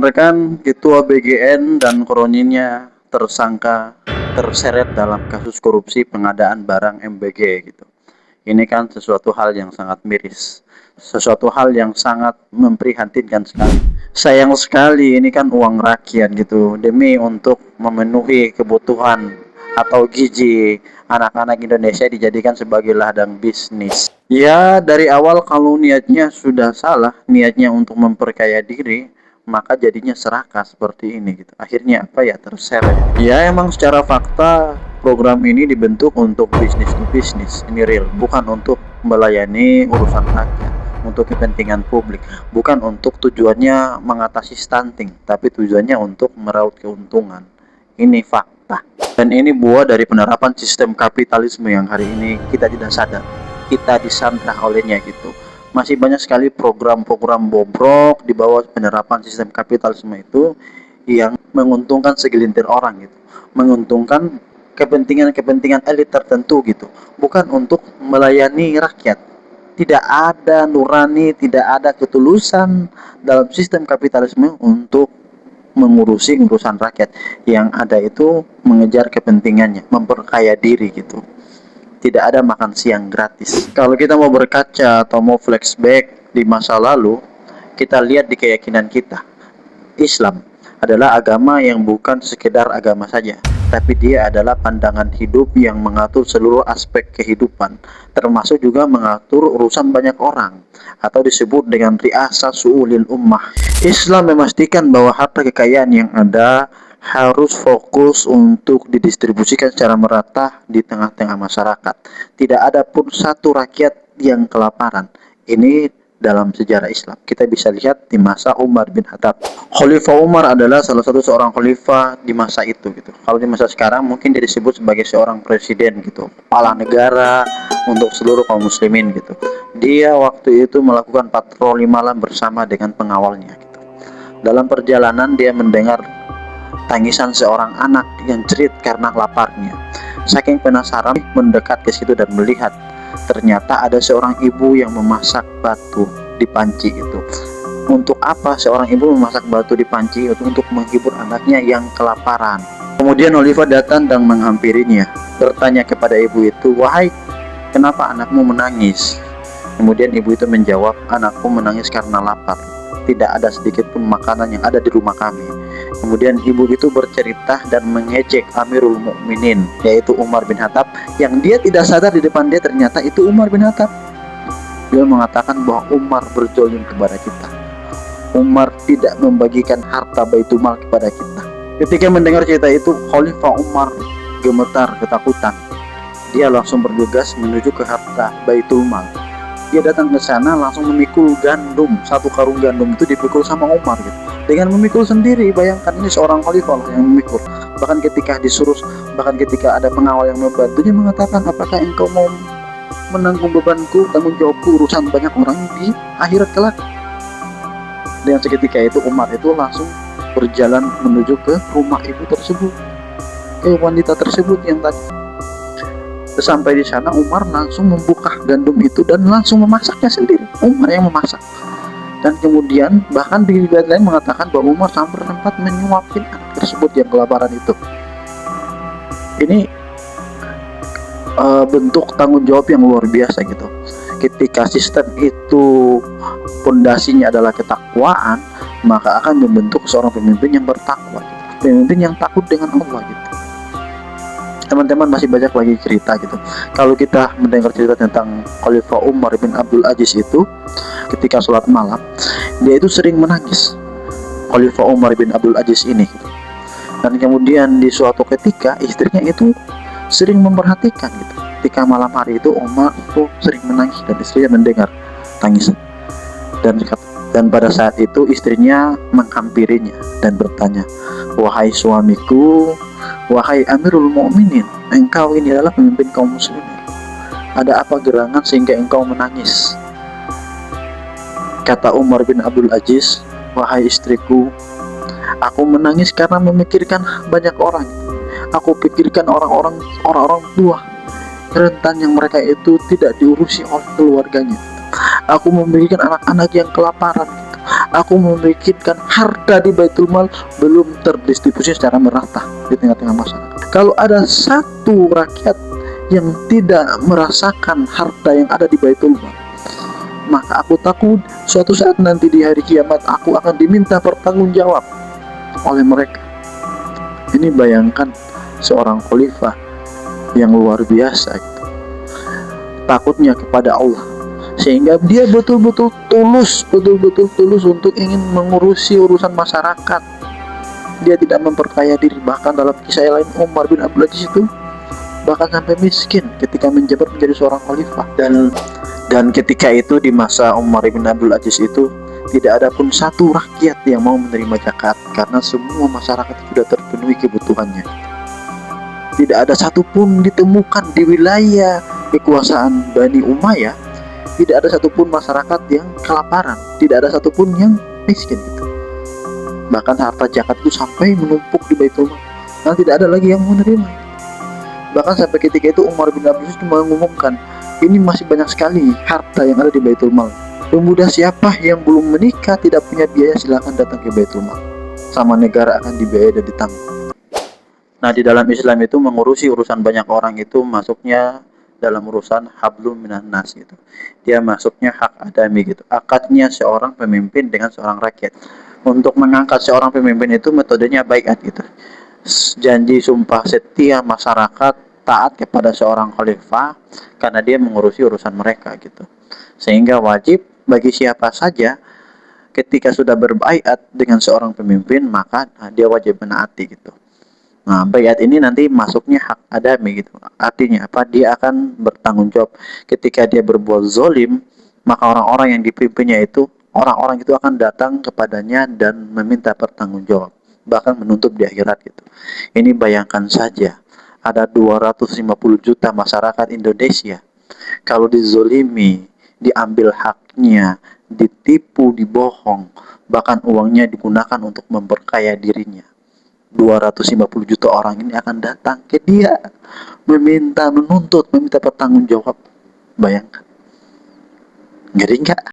Rekan Ketua BGN dan kroninya tersangka terseret dalam kasus korupsi pengadaan barang MBG gitu. Ini kan sesuatu hal yang sangat miris, sesuatu hal yang sangat memprihatinkan sekali. Sayang sekali ini kan uang rakyat gitu, demi untuk memenuhi kebutuhan atau gizi anak-anak Indonesia dijadikan sebagai ladang bisnis. Ya, dari awal kalau niatnya sudah salah, niatnya untuk memperkaya diri, maka jadinya serakah seperti ini gitu. Akhirnya apa ya, terseret. Ya emang secara fakta program ini dibentuk untuk bisnis to bisnis, ini real, bukan untuk melayani urusan rakyat, untuk kepentingan publik, bukan untuk tujuannya mengatasi stunting, tapi tujuannya untuk meraup keuntungan. Ini fakta. Dan ini buah dari penerapan sistem kapitalisme yang hari ini kita tidak sadar, kita disandra olehnya gitu. Masih banyak sekali program-program bobrok di bawah penerapan sistem kapitalisme itu yang menguntungkan segelintir orang gitu, menguntungkan kepentingan-kepentingan elit tertentu gitu, bukan untuk melayani rakyat. Tidak ada nurani, tidak ada ketulusan dalam sistem kapitalisme untuk mengurusi urusan rakyat. Yang ada itu mengejar kepentingannya, memperkaya diri gitu. Tidak ada makan siang gratis. Kalau kita mau berkaca atau mau flashback di masa lalu, kita lihat di keyakinan kita. Islam adalah agama yang bukan sekedar agama saja, tapi dia adalah pandangan hidup yang mengatur seluruh aspek kehidupan, termasuk juga mengatur urusan banyak orang, atau disebut dengan ri'asah su'ulil ummah. Islam memastikan bahwa harta kekayaan yang ada harus fokus untuk didistribusikan secara merata di tengah-tengah masyarakat. Tidak ada pun satu rakyat yang kelaparan. Ini dalam sejarah Islam. Kita bisa lihat di masa Umar bin Khattab. Khalifah Umar adalah salah satu seorang khalifah di masa itu gitu. Kalau di masa sekarang mungkin dia disebut sebagai seorang presiden gitu, kepala negara untuk seluruh kaum muslimin gitu. Dia waktu itu melakukan patroli malam bersama dengan pengawalnya gitu. Dalam perjalanan dia mendengar tangisan seorang anak yang jerit karena laparnya. Saking penasaran mendekat ke situ dan melihat, ternyata ada seorang ibu yang memasak batu di panci itu. Untuk apa seorang ibu memasak batu di panci? Untuk menghibur anaknya yang kelaparan. Kemudian Khalifah datang dan menghampirinya, bertanya kepada ibu itu, "Wahai, kenapa anakmu menangis?" Kemudian ibu itu menjawab, "Anakku menangis karena lapar. Tidak ada sedikit pun makanan yang ada di rumah kami." Kemudian ibu itu bercerita dan mengejek Amirul Mukminin, yaitu Umar bin Khattab, yang dia tidak sadar di depan dia ternyata itu Umar bin Khattab. Dia mengatakan bahwa Umar berzolim kepada kita. Umar tidak membagikan harta Baitul Mal kepada kita. Ketika mendengar cerita itu, Khalifah Umar gemetar ketakutan. Dia langsung bergegas menuju ke harta Baitul Mal. Dia datang ke sana langsung memikul gandum, satu karung gandum itu dipikul sama Umar gitu. Dengan memikul sendiri, bayangkan ini seorang khalifah yang memikul. Bahkan ketika disuruh, bahkan ketika ada pengawal yang membantunya mengatakan, "Apakah engkau mau menanggung bebanku, tanggung jawabku, urusan banyak orang di akhirat kelak?" Dan seketika itu Umar itu langsung berjalan menuju ke rumah ibu tersebut, ke wanita tersebut yang tadi. Sampai di sana Umar langsung membuka gandum itu dan langsung memasaknya sendiri. Umar yang memasak. Dan kemudian bahkan di riwayat lain mengatakan bahwa Umar sampai sempat menyuapin anak tersebut yang kelaparan itu. Ini bentuk tanggung jawab yang luar biasa gitu. Ketika sistem itu fondasinya adalah ketakwaan, maka akan membentuk seorang pemimpin yang bertakwa gitu. Pemimpin yang takut dengan Allah gitu. Teman-teman masih banyak lagi cerita gitu. Kalau kita mendengar cerita tentang Khalifah Umar bin Abdul Aziz itu, ketika sholat malam, dia itu sering menangis. Khalifah Umar bin Abdul Aziz ini. Dan kemudian di suatu ketika istrinya itu sering memperhatikan gitu. Ketika malam hari itu Umar itu sering menangis dan istrinya mendengar tangisan. Dan pada saat itu istrinya menghampirinya dan bertanya, "Wahai suamiku, wahai Amirul Mukminin, engkau ini adalah pemimpin kaum muslimin. Ada apa gerangan sehingga engkau menangis?" Kata Umar bin Abdul Aziz, "Wahai istriku, aku menangis karena memikirkan banyak orang. Aku pikirkan orang-orang tua rentan yang mereka itu tidak diurusi oleh keluarganya. Aku memikirkan anak-anak yang kelaparan gitu. aku memikirkan harta di Baitul Mal belum terdistribusi secara merata di tengah-tengah masyarakat. Kalau ada satu rakyat yang tidak merasakan harta yang ada di Baitul Mal, maka aku takut suatu saat nanti di hari kiamat aku akan diminta pertanggungjawab oleh mereka. Ini bayangkan seorang khalifah yang luar biasa itu, takutnya kepada Allah, sehingga dia betul-betul tulus untuk ingin mengurusi urusan masyarakat. Dia tidak memperkaya diri. Bahkan dalam kisah lain, Umar bin Abdul Aziz itu bahkan sampai miskin ketika menjabat menjadi seorang khalifah. Dan ketika itu di masa Umar bin Abdul Aziz itu tidak ada pun satu rakyat yang mau menerima zakat, karena semua masyarakat sudah terpenuhi kebutuhannya. Tidak ada satupun ditemukan di wilayah kekuasaan Bani Umayyah, tidak ada satupun masyarakat yang kelaparan, tidak ada satupun yang miskin gitu. Bahkan harta zakat itu sampai menumpuk di Baitul Mal, dan tidak ada lagi yang menerima. Bahkan sampai ketika itu Umar bin Abdul Aziz mengumumkan, ini masih banyak sekali harta yang ada di Baitul Mal. Pemuda siapa yang belum menikah tidak punya biaya, silakan datang ke Baitul Mal, sama negara akan dibiayai dan ditanggung. Nah, di dalam Islam itu mengurusi urusan banyak orang itu masuknya dalam urusan hablum minan nas gitu. Dia masuknya hak adami gitu. Akadnya seorang pemimpin dengan seorang rakyat. Untuk mengangkat seorang pemimpin itu metodenya baiat gitu. Janji sumpah setia masyarakat taat kepada seorang khalifah karena dia mengurusi urusan mereka gitu. Sehingga wajib bagi siapa saja ketika sudah berbaiat dengan seorang pemimpin, maka dia wajib menaati gitu. Nah, baiat ini nanti masuknya hak adami gitu. Artinya apa? Dia akan bertanggung jawab ketika dia berbuat zolim, maka orang-orang yang dipimpinnya itu, orang-orang itu akan datang kepadanya dan meminta pertanggungjawab, bahkan menuntut di akhirat gitu. Ini bayangkan saja, ada 250 juta masyarakat Indonesia, kalau dizolimi, diambil haknya, ditipu, dibohong, bahkan uangnya digunakan untuk memperkaya dirinya, 250 juta orang ini akan datang ke dia meminta, menuntut, meminta pertanggungjawab. Bayangkan, ngeri nggak?